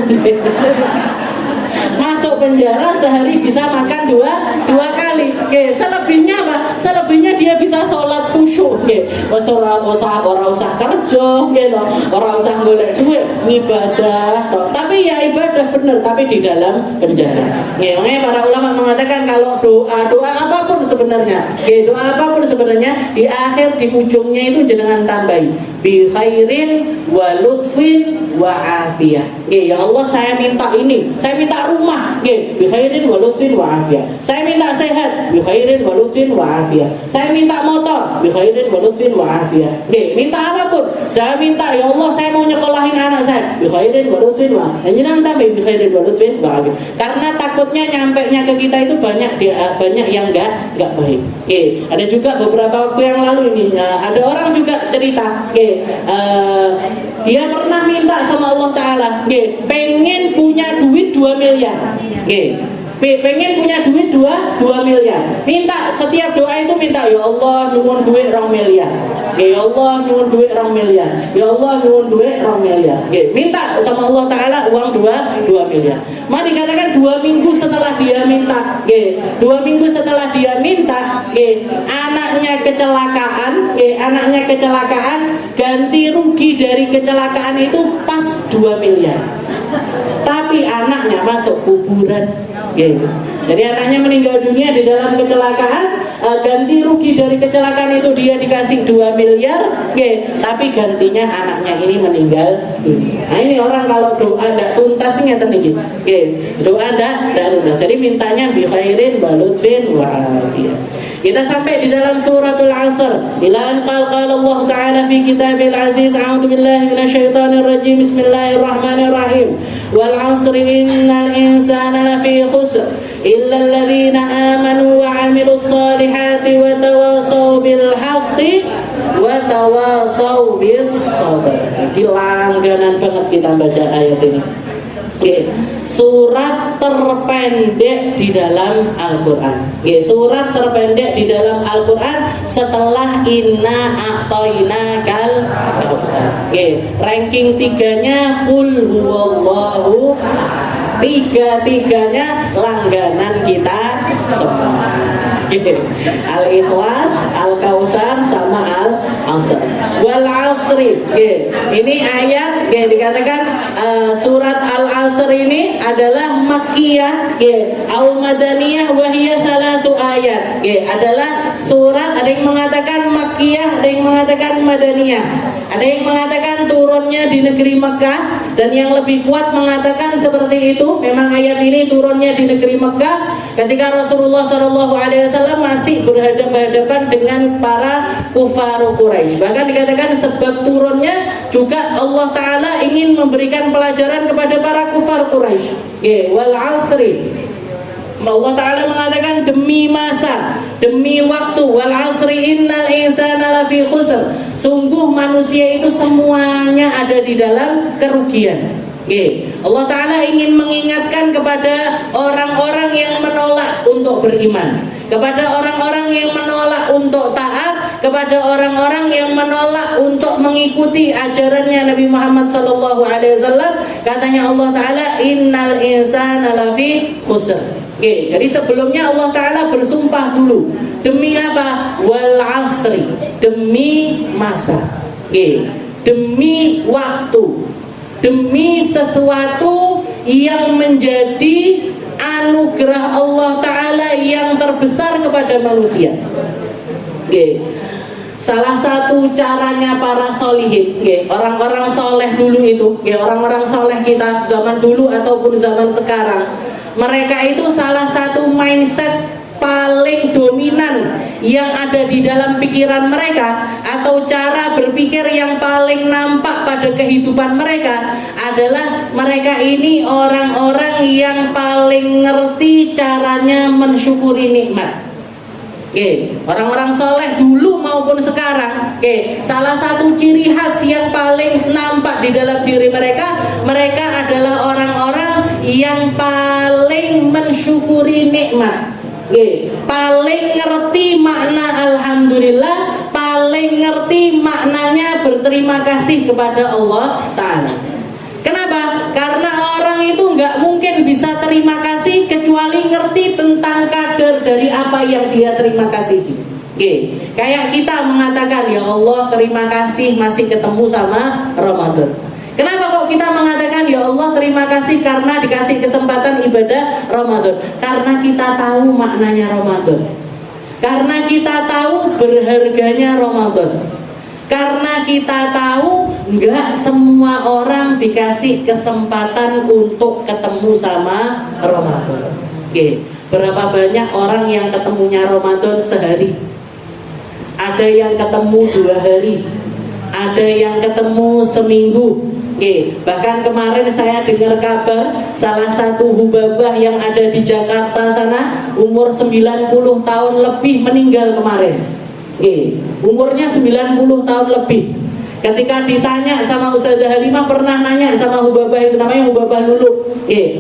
Masuk penjara sehari bisa makan 2 kali. Selebihnya apa? Selebihnya dia bisa sholat khusyuk. nggih. Wis ora usah kerja nggih to. Ora usah golek duit, ibadah tok. Tapi ya ibadah bener tapi di dalam penjara. Nggih, makanya para ulama mengatakan kalau doa apapun sebenarnya, nggih, doa apapun sebenarnya di akhir di ujungnya itu jenengan tambahi bi khairin wa lutfin wa afiyah. Nggih, ya Allah saya minta ini, saya minta rumah, nggih, bi khairin wa lutfin wa afiyah. Saya minta sehat, bi khairin wa lutfin wa afiyah. Saya minta motor, bi khairin wa lutfin wa afiyah. Nggih, minta apapun. Saya minta ya Allah saya mau nyekolahin anak saya, bi khairin wa lutfin wa. Jenengan tambah bi khairin wa lutfin wa afiyah. Karena takutnya nyampenya ke kita itu banyak yang enggak baik. Oke, ada juga beberapa waktu yang lalu ini ada orang juga cerita, dia pernah minta sama Allah Ta'ala, pengen punya duit 2 miliar. Pengen punya duit 2 miliar. Minta setiap doa itu minta ya Allah nyuwun duit 2 miliar. Ya Allah nyuwun duit 2 miliar. Ya Allah nyuwun duit 2 miliar. Minta sama Allah Ta'ala uang 2 miliar. Mari dikatakan 2 minggu setelah dia minta, 2 minggu setelah dia minta, anaknya kecelakaan, ganti rugi dari kecelakaan itu pas 2 miliar. Tapi anaknya masuk kuburan. Jadi anaknya meninggal dunia di dalam kecelakaan, ganti rugi dari kecelakaan itu dia dikasih 2 miliar, tapi gantinya anaknya ini meninggal dunia. Nah ini orang kalau doa tidak tuntas ngeten iki. Doa tidak tuntas. Jadi mintanya bi khairin wa lutfin wa afiyah. Kita sampai di dalam suratul Asr. Ila an qala Allah Ta'ala fi kitabil aziz, a'udzu billahi minasyaitonir rajim. Bismillahirrahmanirrahim. Wal 'asri innal insana lafi khusr illa alladhina amanu wa 'amilus solihati wa tawasaw bil haqqi wa tawasaw bis sabr. Ini langganan banget kita baca ayat ini. Surat terpendek di dalam Al-Quran. Surat terpendek di dalam Al-Quran setelah Inna A'tainakal Kautsar. Ranking 3-nya Qul huwallahu. Tiga-tiganya langganan kita semua. Al-Ikhlas, Al-Kautsar sama Al-Asr. Wal 'asri. Ini ayat dikatakan surat Al-Asr ini adalah Makkiyah, au Madaniyah wa hiya 3 ayat. Adalah surat, ada yang mengatakan Makkiyah, ada yang mengatakan Madaniyah. Ada yang mengatakan turunnya di negeri Mekah, dan yang lebih kuat mengatakan seperti itu. Memang ayat ini turunnya di negeri Mekah ketika Rasulullah SAW masih berhadapan dengan para kufar Quraisy. Bahkan dikatakan sebab turunnya juga Allah Ta'ala ingin memberikan pelajaran kepada para kufar Quraisy. Wal 'asri. Allah Ta'ala mengatakan demi masa, demi waktu. Wal 'asri innal insana lafi khusr. Sungguh manusia itu semuanya ada di dalam kerugian. Allah Ta'ala ingin mengingatkan kepada orang-orang yang menolak untuk beriman, kepada orang-orang yang menolak untuk taat, kepada orang-orang yang menolak untuk mengikuti ajarannya Nabi Muhammad SAW. Katanya Allah Ta'ala innal insana lafi khusr. Jadi sebelumnya Allah Ta'ala bersumpah dulu. Demi apa? Wal 'asri. Demi masa, demi waktu, demi sesuatu yang menjadi anugerah Allah Ta'ala yang terbesar kepada manusia. Salah satu caranya para solihin, orang-orang soleh dulu itu, orang-orang soleh kita zaman dulu ataupun zaman sekarang, mereka itu salah satu mindset paling dominan yang ada di dalam pikiran mereka, atau cara berpikir yang paling nampak pada kehidupan mereka adalah mereka ini orang-orang yang paling ngerti caranya mensyukuri nikmat. Orang-orang soleh dulu maupun sekarang, salah satu ciri khas yang paling nampak di dalam diri mereka, mereka adalah orang-orang yang paling mensyukuri nikmat, paling ngerti makna alhamdulillah, paling ngerti maknanya berterima kasih kepada Allah Ta'ala. Kenapa? Karena orang itu nggak mungkin bisa terima kasih kecuali ngerti tentang kadar dari apa yang dia terima kasih. Kayak kita mengatakan, ya Allah terima kasih masih ketemu sama Ramadan. Kenapa kok kita mengatakan ya Allah terima kasih karena dikasih kesempatan ibadah Ramadan? Karena kita tahu maknanya Ramadan. Karena kita tahu berharganya Ramadan. Karena kita tahu enggak semua orang dikasih kesempatan untuk ketemu sama Ramadan. Berapa banyak orang yang ketemunya Ramadan sehari? Ada yang ketemu 2 hari, ada yang ketemu seminggu. Bahkan kemarin saya dengar kabar salah satu hubabah yang ada di Jakarta sana umur 90 tahun lebih meninggal kemarin. Umurnya 90 tahun lebih. Ketika ditanya sama Ustazah Halimah, pernah nanya sama hubabah itu, namanya Hubabah Lulu.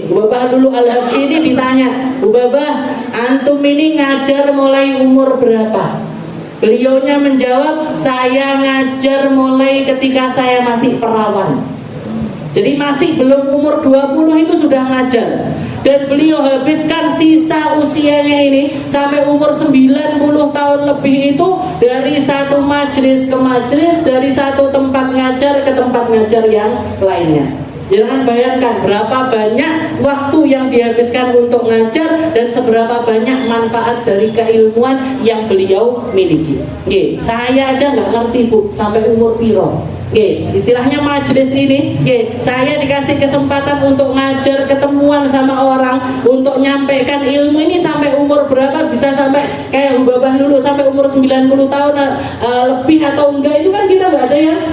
Hubabah Lulu Al-Habsyi ini ditanya, Hubabah, antum ini ngajar mulai umur berapa? Beliaunya menjawab, saya ngajar mulai ketika saya masih perawan. Jadi masih belum umur 20 itu sudah ngajar. Dan beliau habiskan sisa usianya ini sampai umur 90 tahun lebih itu dari satu majelis ke majelis, dari satu tempat ngajar ke tempat ngajar yang lainnya. Jangan bayangkan berapa banyak waktu yang dihabiskan untuk ngajar dan seberapa banyak manfaat dari keilmuan yang beliau miliki. Saya aja nggak ngerti Bu sampai umur piro. Istilahnya majelis ini, saya dikasih kesempatan untuk ngajar, ketemuan sama orang, untuk nyampaikan ilmu ini sampai umur berapa, bisa sampai kayak Hubabah dulu sampai umur 90 tahun lebih atau enggak, itu kan kita nggak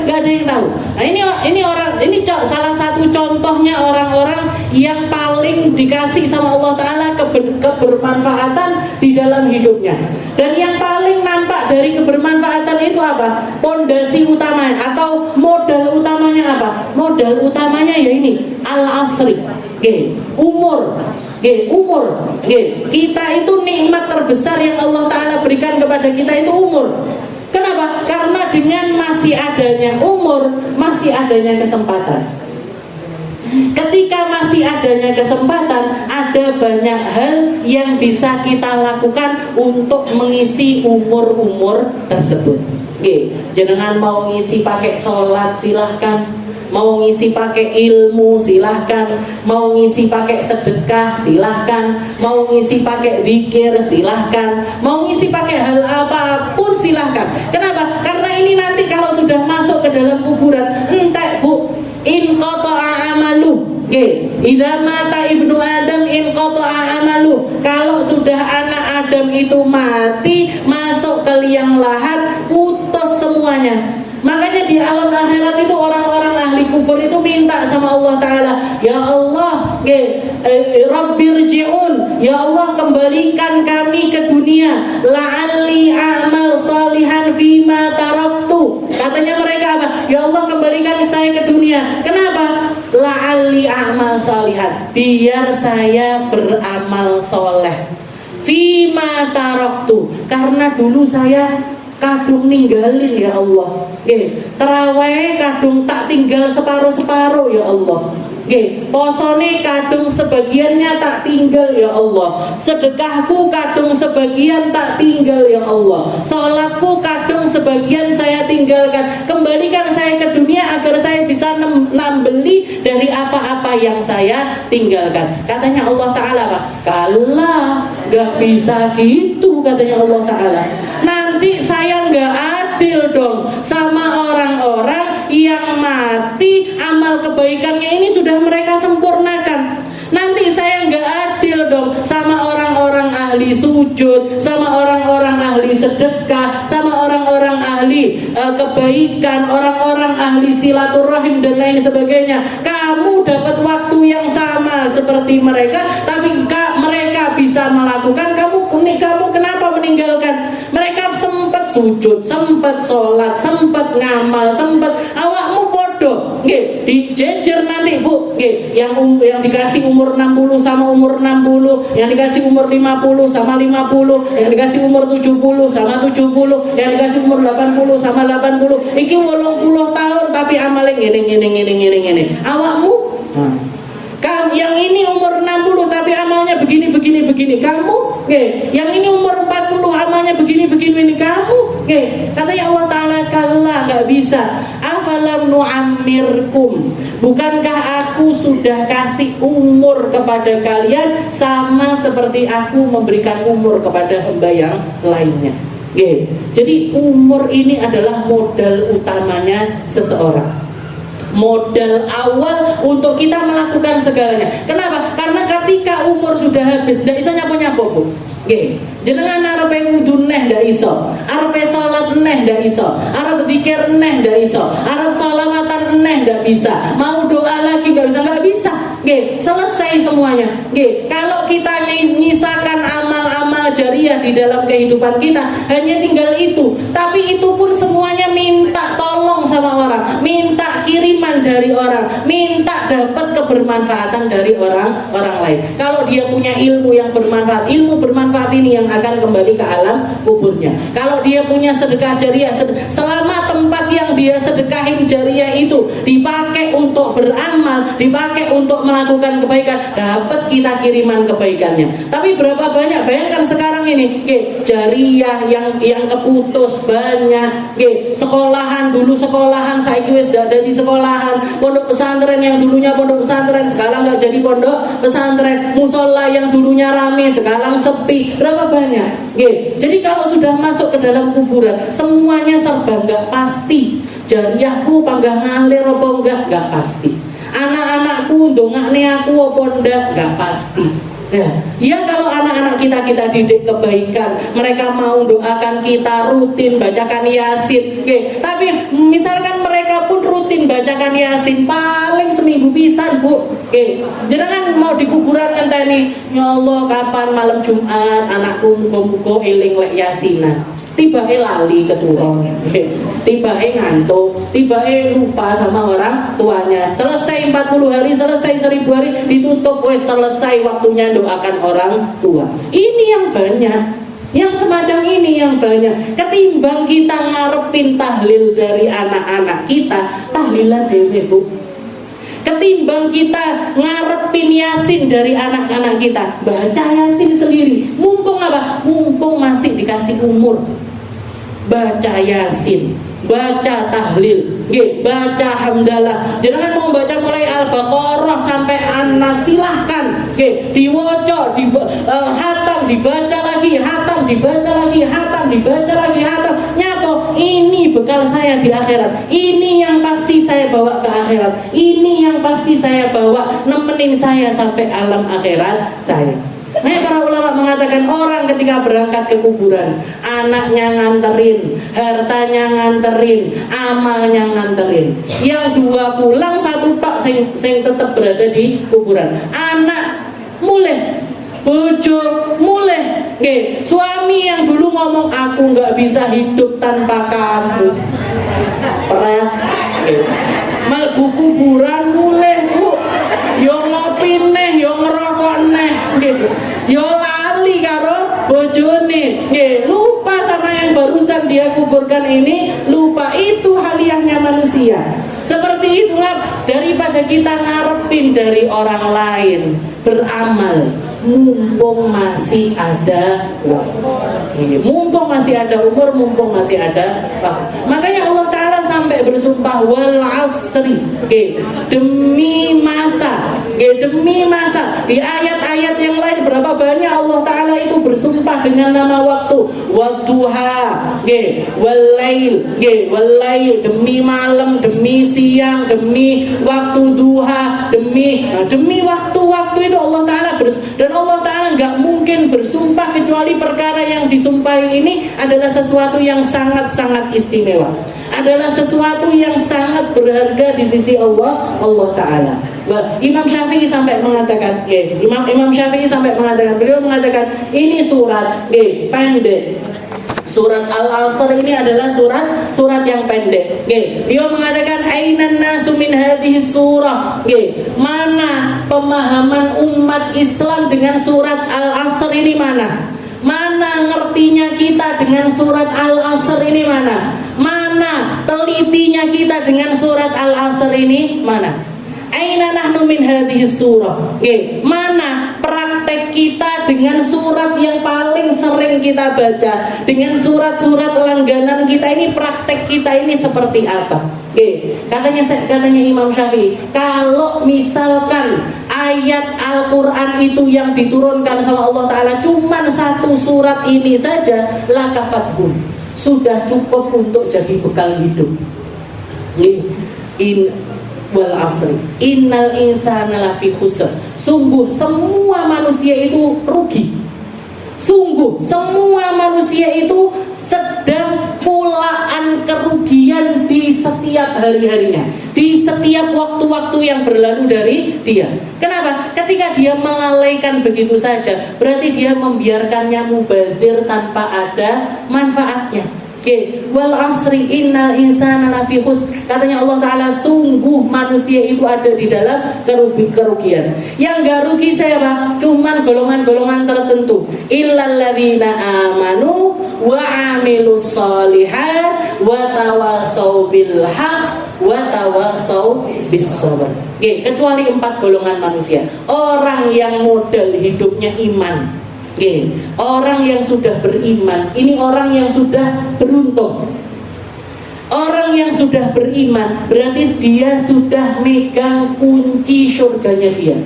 ada yang tahu. Nah ini salah satu contohnya orang-orang yang paling dikasih sama Allah Ta'ala kebermanfaatan di dalam hidupnya. Dan yang paling nampak dari kebermanfaatan itu apa? Pondasi utamanya atau modal utamanya apa? Modal utamanya ya ini al-asri. Umur. Kita itu nikmat terbesar yang Allah Ta'ala berikan kepada kita itu umur. Kenapa? Karena dengan masih adanya umur, masih adanya kesempatan. Ketika masih adanya kesempatan, ada banyak hal yang bisa kita lakukan untuk mengisi umur-umur tersebut. Jangan mau ngisi pakai sholat silahkan, mau ngisi pakai ilmu silahkan, mau ngisi pakai sedekah silahkan, mau ngisi pakai zikir silahkan, mau ngisi pakai hal apapun silahkan. Kenapa? Karena ini nanti kalau sudah masuk ke dalam kuburan, entek Bu, in qata'a amalu. Idza mata ibnu Adam in qata'a amalu. Kalau sudah anak Adam itu mati, masuk ke liang lahat, putus semuanya. Makanya di alam akhirat itu orang-orang ahli kubur itu minta sama Allah Ta'ala, ya Allah, Rabbirji'un, ya Allah kembalikan kami ke dunia, la'alli a'mal salihan fima taraktu. Katanya mereka apa? Ya Allah kembalikan saya ke dunia. Kenapa? La'alli a'mal salihan, biar saya beramal soleh fima taraktu, karena dulu saya kadung ninggalin ya Allah. Terawih kadung tak tinggal separuh-separuh ya Allah. Posone kadung sebagiannya tak tinggal ya Allah. Sedekahku kadung sebagian tak tinggal ya Allah. Sholatku kadung sebagian saya tinggalkan. Kembalikan saya ke dunia agar saya bisa nambeli dari apa-apa yang saya tinggalkan. Katanya Allah Ta'ala Pak, kalah, gak bisa gitu katanya Allah Ta'ala. Nanti saya gak adil dong sama orang-orang yang mati amal kebaikannya ini sudah mereka sempurnakan. Nanti saya nggak adil dong sama orang-orang ahli sujud, sama orang-orang ahli sedekah, sama orang-orang ahli kebaikan, orang-orang ahli silaturahim dan lain sebagainya. Kamu dapat waktu yang sama seperti mereka, tapi mereka bisa melakukan, kamu kenapa meninggalkan? Mereka sempat sujud, sempat sholat, sempat ngamal, sempat awakmu podo, dijejer nanti Bu, yang dikasih umur 60 sama umur 60, yang dikasih umur 50 sama 50, yang dikasih umur 70 sama 70, yang dikasih umur 80 sama 80. Iki 80 tahun tapi amalnya ngene. Awakmu? Yang ini umur 60 tapi amalnya begini. Kamu? Yang ini umur 40 amalnya begini kamu. Katanya Allah Ta'ala, kalla, nggak bisa. Afalam nu'ammirkum, bukankah aku sudah kasih umur kepada kalian sama seperti aku memberikan umur kepada hamba yang lainnya. Jadi umur ini adalah modal utamanya seseorang, modal awal untuk kita melakukan segalanya. Kenapa? Karena ketika umur sudah habis, tidak bisa nyapu-nyapu. Jenengan arepe wudu neh ndak iso, arepe salat neh ndak iso, arep zikir neh ndak iso, arep shalawatan neh ndak bisa, mau doa lagi nggak bisa. Selesai semuanya. Kalau kita nyisakan amal-amal jariah di dalam kehidupan kita, hanya tinggal itu. Tapi itu pun semuanya minta tolong sama orang, minta kiriman dari orang, minta dapat kebermanfaatan dari orang lain. Kalau dia punya ilmu yang bermanfaat, ilmu bermanfaat ini yang akan kembali ke alam kuburnya. Kalau dia punya sedekah jariah, selama tempat yang dia sedekahin jariah itu dipakai untuk beramal, dipakai untuk melakukan kebaikan, dapat kita kiriman kebaikannya. Tapi berapa banyak, bayangkan sekarang ini jariah yang keputus banyak. Sekolahan dulu sekolahan, saiki wis ndak dadi sekolahan. Pondok pesantren yang dulunya pondok pesantren sekarang nggak jadi pondok pesantren. Musola yang dulunya rame sekarang sepi. Berapa banyak? Jadi kalau sudah masuk ke dalam kuburan, semuanya serba nggak pasti. Jariahku panggah ngalir apa enggak pasti. Anak-anakku ndongakne aku apa enggak pasti. Ya kalau anak-anak kita didik kebaikan, mereka mau doakan kita, rutin bacakan Yasin. Tapi misalkan mereka pun rutin bacakan Yasin paling seminggu pisan, Bu. Jenengan mau di kuburan ngenteni, ya Allah kapan malam Jumat anakku muga-muga eling lek Yasinan. Tiba-tiba lali keturun, tiba-tiba ngantuk, tiba-tiba lupa sama orang tuanya. Selesai 40 hari, selesai 1000 hari, ditutup, wes selesai waktunya doakan orang tua. Ini yang banyak, yang semacam ini yang banyak. Ketimbang kita ngarepin tahlil dari anak-anak kita, tahlilan dewe, Bu. Ketimbang kita ngarepin Yasin dari anak-anak kita, baca Yasin sendiri. Mumpung apa? Mumpung masih dikasih umur. Baca Yasin, baca tahlil, baca hamdalah. Jangan mau baca mulai Al-Baqarah sampai An-Nas, silahkan. Diwoco, hatam, dibaca lagi, hatam, dibaca lagi, hatam, dibaca lagi, hatam. Nyapo, ini bekal saya di akhirat. Ini yang pasti saya bawa ke akhirat. Ini yang pasti saya bawa nemenin saya sampai alam akhirat saya. Para ulama mengatakan orang ketika berangkat ke kuburan, anaknya nganterin, hartanya nganterin, amalnya nganterin. Yang dua pulang, satu tok sing tetap berada di kuburan. Anak mulai, bojo mulai, suami yang dulu ngomong aku nggak bisa hidup tanpa kamu, pernah melbu kuburan mulai, Bu. Yo ngopi neh, yo ngerokok neh, yo lali karo bojone, lupa sama yang barusan dia kuburkan ini, lupa. Itu haliahnya manusia. Seperti itu daripada kita ngarepin dari orang lain, beramal mumpung masih ada waktu, mumpung masih ada umur, mumpung masih ada waktu. Makanya Allah Ta'ala sampai bersumpah wal asri, demi masa, demi masa. Di ayat-ayat yang lain berapa banyak Allah Ta'ala itu bersumpah dengan nama waktu. Wadduha, walail, walail, demi malam, demi siang, demi waktu duha, demi waktu-waktu itu Allah Ta'ala dan Allah Ta'ala nggak mungkin bersumpah kecuali perkara yang disumpahi ini adalah sesuatu yang sangat-sangat istimewa, adalah sesuatu yang sangat berharga di sisi Allah Ta'ala. Imam Syafi'i sampai mengatakan, Imam Syafi'i sampai mengatakan, beliau mengatakan ini surat pendek. Surat Al-Asr ini adalah surat yang pendek. Dia mengatakan ainan nasu min hadhihi surah. Mana pemahaman umat Islam dengan surat Al-Asr ini mana? Mana ngertinya kita dengan surat Al-Asr ini mana? Mana telitinya kita dengan surat Al-Asr ini mana? Aina nahnu min hadhihi surah. Mana praktek kita dengan surat yang paling sering kita kita baca, dengan surat-surat langganan kita ini, praktek kita ini seperti apa? Katanya Imam Syafi'i, kalau misalkan ayat Al-Quran itu yang diturunkan sama Allah Ta'ala cuman satu surat ini saja, lakafathum, sudah cukup untuk jadi bekal hidup. Wal asri innal insana lafi khusr, sungguh semua manusia itu rugi, sungguh semua manusia itu sedang pulaan kerugian di setiap hari-harinya, di setiap waktu-waktu yang berlalu dari dia. Kenapa? Ketika dia melalaikan begitu saja, berarti dia membiarkannya mubadzir tanpa ada manfaatnya. Wal asri innal insana lafi khusr, katanya Allah Ta'ala, sungguh manusia itu ada di dalam kerugian. Yang gak rugi siapa? Cuman golongan-golongan tertentu, illal ladzina amanu wa amilus sholihat wa tawasau bil haq wa tawasau bis sabr. Kecuali 4 golongan manusia. Orang yang modal hidupnya iman, orang yang sudah beriman, ini orang yang sudah beruntung. Orang yang sudah beriman berarti dia sudah megang kunci surganya dia.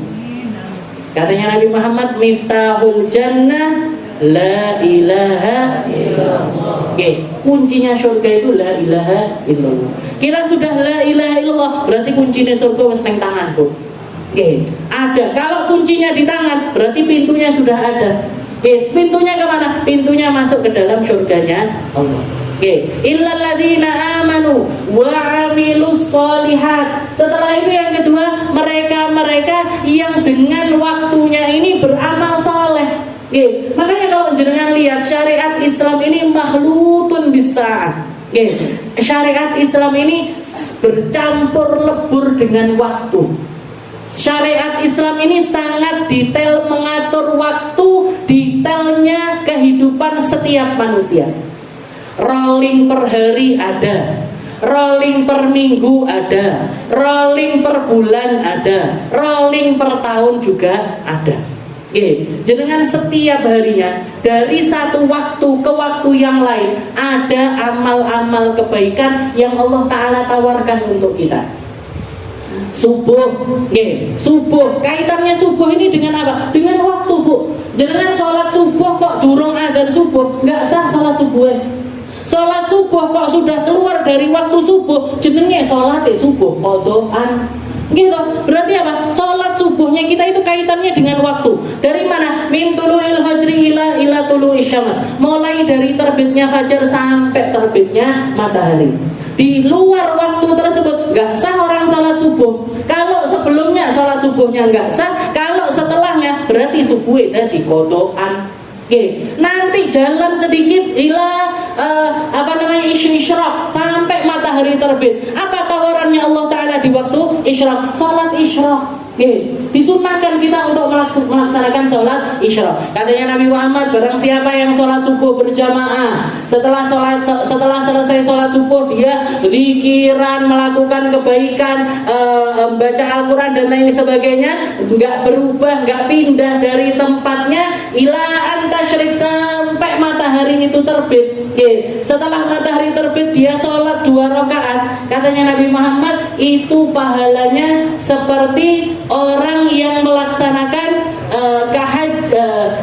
Katanya Nabi Muhammad, miftahul jannah la ilaha illallah. Kuncinya surga itu la ilaha illallah. Kita sudah la ilaha illallah, berarti kuncinya surga wis nang tanganku. Ada. Kalau kuncinya di tangan, berarti pintunya sudah ada. Pintunya kemana? Pintunya masuk ke dalam surganya Allah. Illal ladzina amanu wa amilus sholihat. Setelah itu yang kedua, mereka yang dengan waktunya ini beramal saleh. Makanya kalau jenengan lihat syariat Islam ini makhlutun bisa'ah. Syariat Islam ini bercampur lebur dengan waktu. Syariat Islam ini sangat detail mengatur waktu, detailnya kehidupan setiap manusia. Rolling per hari ada, rolling per minggu ada, rolling per bulan ada, rolling per tahun juga ada. Jenengan setiap harinya dari satu waktu ke waktu yang lain ada amal-amal kebaikan yang Allah Ta'ala tawarkan untuk kita. Subuh, subuh, kaitannya subuh ini dengan apa? Dengan waktu, Bu. Jangan sholat subuh kok durung adzan subuh, nggak sah sholat subuh. Sholat subuh kok sudah keluar dari waktu subuh, jenenge sholat subuh qodaan. Gitu. Berarti apa? Sholat subuhnya kita itu kaitannya dengan waktu. Dari mana? Min tulu'il fajri ila tulu'is syams. Mulai dari terbitnya fajar sampai terbitnya matahari. Di luar waktu tersebut nggak sah orang sholat subuh. Kalau sebelumnya sholat subuhnya nggak sah, kalau setelahnya berarti subuhnya tadi qodaan. Nanti jalan sedikit isyraq sampai matahari terbit. Apa tawarannya Allah Ta'ala di waktu isyraq? Salat isyraq. Disunahkan kita untuk melaksanakan sholat isyraq. Katanya Nabi Muhammad, barang siapa yang sholat subuh berjamaah, setelah selesai sholat subuh dia zikiran, melakukan kebaikan, baca Al-Quran dan lain sebagainya, nggak berubah, nggak pindah dari tempatnya ila antasyrik sampai matahari itu terbit. Setelah matahari terbit dia sholat 2 rakaat. Katanya Nabi Muhammad, itu pahalanya seperti orang yang melaksanakan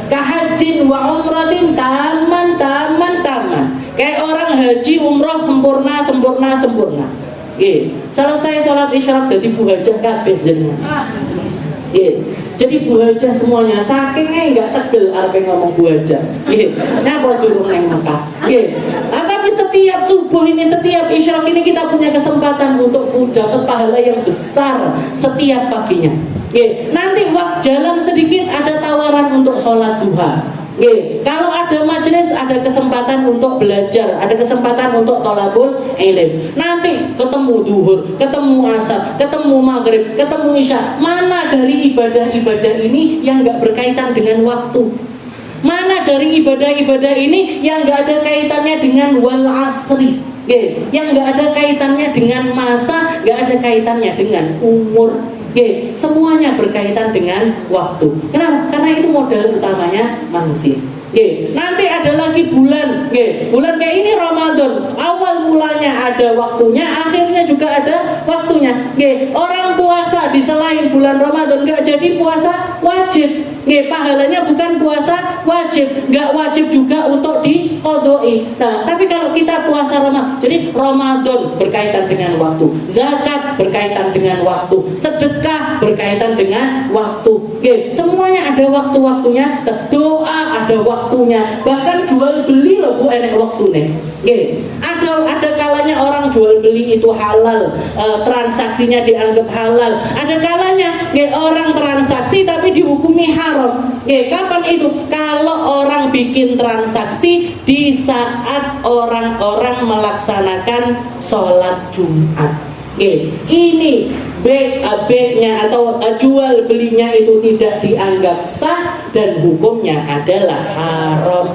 kahajin wa umratin taman. Kayak orang haji umrah sempurna. Selesai sholat isyraq jadi Bu Hajah kabeh jenengan. Jadi Bu Hajah semuanya, sakingnya nggak tegel arep ngomong Bu Hajah. Napa durung nang Mekah. Tapi setiap subuh ini, setiap isyraq ini kita punya kesempatan untuk dapat pahala yang besar setiap paginya. Nanti waktu jalan sedikit ada tawaran untuk sholat duha. Kalau ada majelis ada kesempatan untuk belajar, ada kesempatan untuk thalabul ilm. Nanti ketemu duhur, ketemu asar, ketemu maghrib, ketemu isya. Mana dari ibadah-ibadah ini yang gak berkaitan dengan waktu? Mana dari ibadah-ibadah ini yang gak ada kaitannya dengan wal asri? Yang gak ada kaitannya dengan masa, gak ada kaitannya dengan umur. Semuanya berkaitan dengan waktu. Kenapa? Karena itu modal utamanya manusia. Nanti ada lagi bulan, bulan kayak ini Ramadan. Awal mulanya ada waktunya, akhirnya juga ada waktunya. Orang puasa di selain bulan Ramadan nggak jadi puasa wajib. Pahalanya bukan puasa wajib, nggak wajib juga untuk diqodoi. Nah, tapi kalau kita puasa Ramadan, jadi Ramadan berkaitan dengan waktu, zakat berkaitan dengan waktu, sedekah berkaitan dengan waktu. Semuanya ada waktu-waktunya. Doa ada waktunya. Bahkan jual beli loh bu, enek waktunya. Ada kalanya orang jual beli itu halal, transaksinya dianggap halal. Ada kalanya orang transaksi tapi dihukumi haram. Kapan itu? Kalau orang bikin transaksi di saat orang-orang melaksanakan sholat Jumat. Ini B-nya atau jual belinya itu tidak dianggap sah dan hukumnya adalah haram.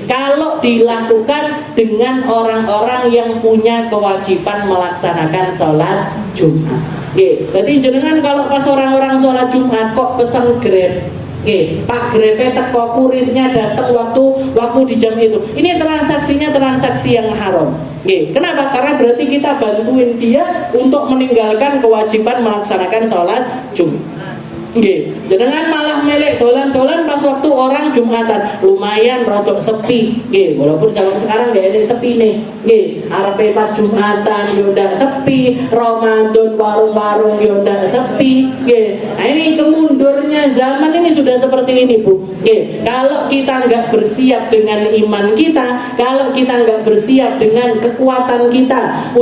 Kalau dilakukan dengan orang-orang yang punya kewajiban melaksanakan sholat Jumat. Jadi jenengan kalau pas orang-orang sholat Jumat kok pesan Grab, Pak Grabnya teko kurirnya datang waktu di jam itu. Ini transaksinya transaksi yang haram. Kenapa? Karena berarti kita bantuin dia untuk meninggalkan kewajiban melaksanakan sholat Jumat. Jangan malah melek dolan-dolan pas waktu orang Jumatan, lumayan rodok sepi. Walaupun zaman sekarang gak ada sepi nih. Arepe pas Jumatan yo ndak sepi, Ramadan warung-warung yo ndak sepi. Nah, ini kemundurnya zaman ini sudah seperti ini, Bu. Kalau kita nggak bersiap dengan iman kita, kalau kita nggak bersiap dengan kekuatan kita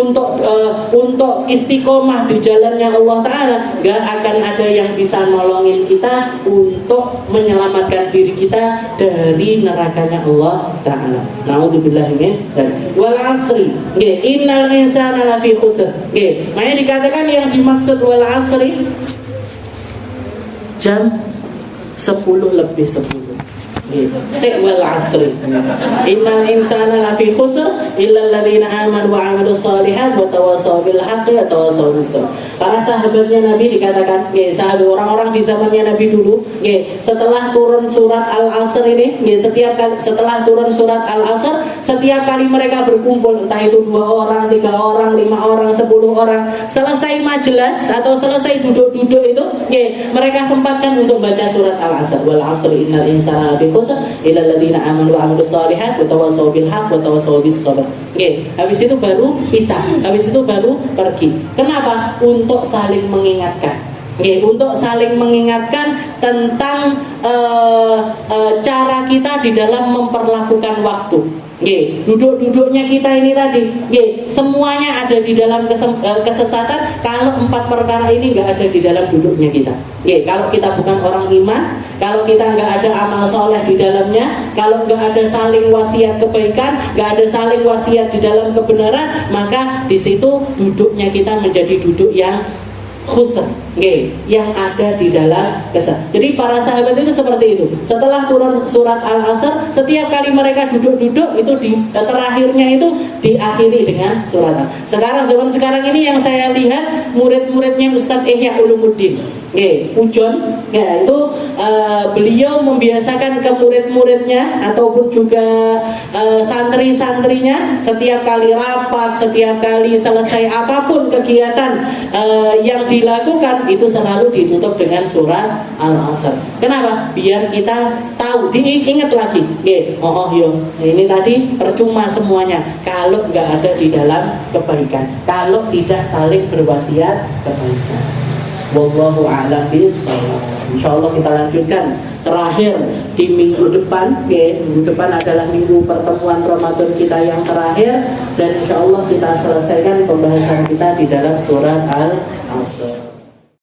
untuk istiqomah di jalannya Allah Ta'ala, nggak akan ada yang bisa nolongin kita untuk menyelamatkan diri kita dari nerakanya Allah Ta'ala. Na'udzubillahi min dzalik. Wal 'asri, innal insana lafi khusr. Makanya dikatakan yang dimaksud wal 'asri jam 10 lebih 10. Wal 'asri. Innal insana lafi khusr illa alladziina aamanu wa 'amilus shalihaati wa tawassaw bil haqqi wa tawassaw bis sabr. Para sahabatnya Nabi dikatakan, sahabat orang-orang di zamannya Nabi dulu, setelah turun surat Al-Asr ini, setiap kali setelah turun surat Al-Asr, setiap kali mereka berkumpul, entah itu 2 orang, 3 orang, 5 orang, 10 orang, selesai majelis atau selesai duduk-duduk itu, mereka sempatkan untuk baca surat Al-Asr. Wal 'asri innal insana lafi khusr illa alladziina aamanu wa 'amilus shalihaati wa tawassaw bil haqqi wa tawassaw bis sabr. Habis itu baru pisah, habis itu baru pergi. Kenapa? Untuk saling mengingatkan. Untuk saling mengingatkan tentang cara kita di dalam memperlakukan waktu. Duduk-duduknya kita ini tadi, semuanya ada di dalam kesesatan kalau 4 perkara ini nggak ada di dalam duduknya kita. Kalau kita bukan orang iman, kalau kita nggak ada amal soleh di dalamnya, kalau nggak ada saling wasiat kebaikan, nggak ada saling wasiat di dalam kebenaran, maka di situ duduknya kita menjadi duduk yang khusr, yang ada di dalam kesal. Jadi para sahabat itu seperti itu. Setelah turun surat Al-Asr, setiap kali mereka duduk-duduk itu terakhirnya itu diakhiri dengan surat Al. Sekarang zaman sekarang ini yang saya lihat murid-muridnya Ustadz Ihya Ulumuddin, Ujon, itu beliau membiasakan ke murid-muridnya ataupun juga santri-santrinya setiap kali rapat, setiap kali selesai apapun kegiatan yang dilakukan itu selalu ditutup dengan surat Al-Asr. Kenapa? Biar kita tahu, diingat lagi. Ini tadi percuma semuanya kalau nggak ada di dalam kebaikan, kalau tidak saling berwasiat kebaikan. Wallahu a'lam bishawab. Insyaallah kita lanjutkan terakhir di minggu depan. Minggu depan adalah minggu pertemuan Ramadan kita yang terakhir, dan insyaallah kita selesaikan pembahasan kita di dalam surat Al-Asr.